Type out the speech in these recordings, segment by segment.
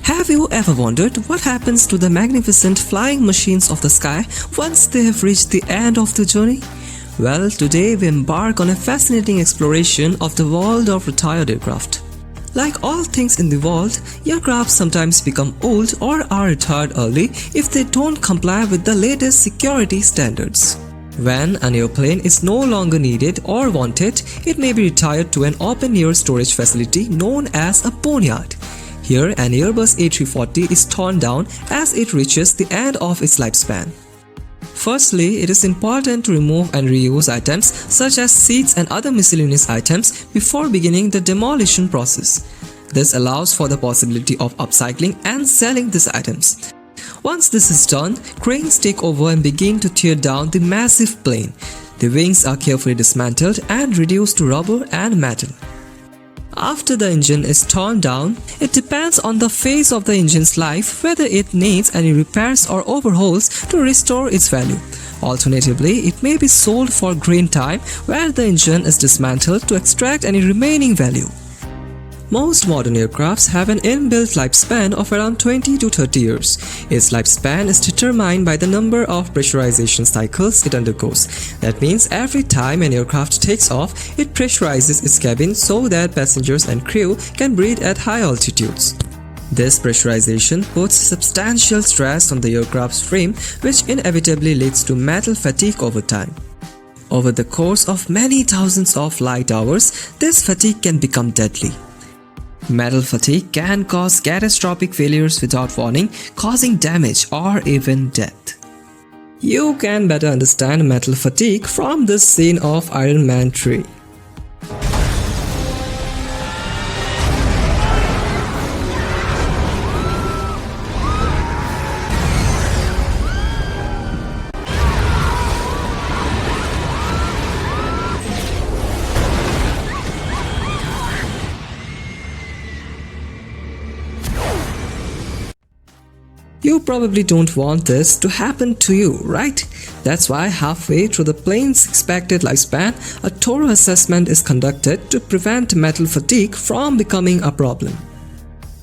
Have you ever wondered what happens to the magnificent flying machines of the sky once they have reached the end of the journey? Well, today we embark on a fascinating exploration of the world of retired aircraft. Like all things in the world, aircraft sometimes become old or are retired early if they don't comply with the latest security standards. When an airplane is no longer needed or wanted, it may be retired to an open-air storage facility known as a boneyard. Here, an Airbus A340 is torn down as it reaches the end of its lifespan. Firstly, it is important to remove and reuse items such as seats and other miscellaneous items before beginning the demolition process. This allows for the possibility of upcycling and selling these items. Once this is done, cranes take over and begin to tear down the massive plane. The wings are carefully dismantled and reduced to rubber and metal. After the engine is torn down, it depends on the phase of the engine's life whether it needs any repairs or overhauls to restore its value. Alternatively, it may be sold for green time where the engine is dismantled to extract any remaining value. Most modern aircrafts have an inbuilt lifespan of around 20 to 30 years. Its lifespan is determined by the number of pressurization cycles it undergoes. That means every time an aircraft takes off, it pressurizes its cabin so that passengers and crew can breathe at high altitudes. This pressurization puts substantial stress on the aircraft's frame, which inevitably leads to metal fatigue over time. Over the course of many thousands of flight hours, this fatigue can become deadly. Metal fatigue can cause catastrophic failures without warning, causing damage or even death. You can better understand metal fatigue from this scene of Iron Man 3. You probably don't want this to happen to you, right? That's why halfway through the plane's expected lifespan, a thorough assessment is conducted to prevent metal fatigue from becoming a problem.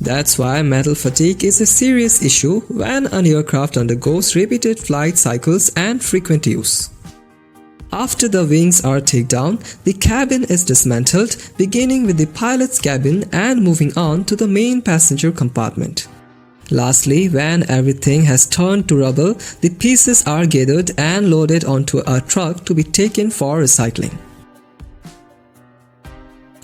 That's why metal fatigue is a serious issue when an aircraft undergoes repeated flight cycles and frequent use. After the wings are taken down, the cabin is dismantled, beginning with the pilot's cabin and moving on to the main passenger compartment. Lastly, when everything has turned to rubble, the pieces are gathered and loaded onto a truck to be taken for recycling.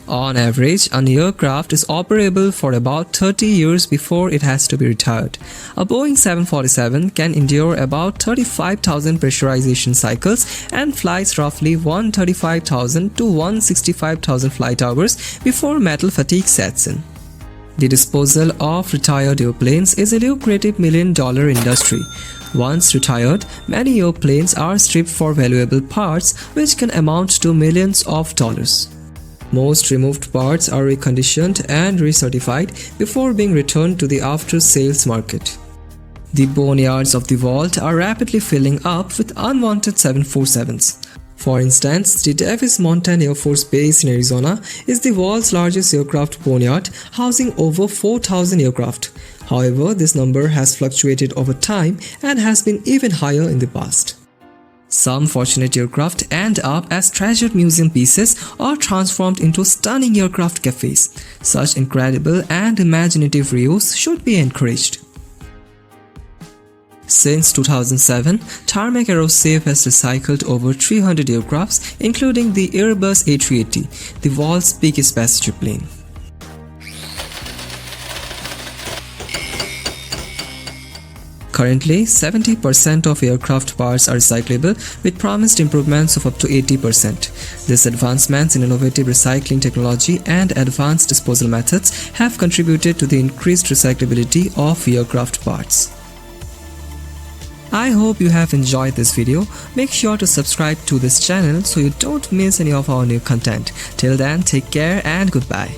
On average, an aircraft is operable for about 30 years before it has to be retired. A Boeing 747 can endure about 35,000 pressurization cycles and flies roughly 135,000 to 165,000 flight hours before metal fatigue sets in. The disposal of retired airplanes is a lucrative million-dollar industry. Once retired, many airplanes are stripped for valuable parts which can amount to millions of dollars. Most removed parts are reconditioned and recertified before being returned to the after-sales market. The boneyards of the world are rapidly filling up with unwanted 747s. For instance, the Davis Monthan Air Force Base in Arizona is the world's largest aircraft boneyard, housing over 4,000 aircraft. However, this number has fluctuated over time and has been even higher in the past. Some fortunate aircraft end up as treasured museum pieces or transformed into stunning aircraft cafes. Such incredible and imaginative reuse should be encouraged. Since 2007, Tarmac Aerosave has recycled over 300 aircrafts, including the Airbus A380, the world's biggest passenger plane. Currently, 70% of aircraft parts are recyclable, with promised improvements of up to 80%. These advancements in innovative recycling technology and advanced disposal methods have contributed to the increased recyclability of aircraft parts. I hope you have enjoyed this video. Make sure to subscribe to this channel so you don't miss any of our new content. Till then, take care and goodbye.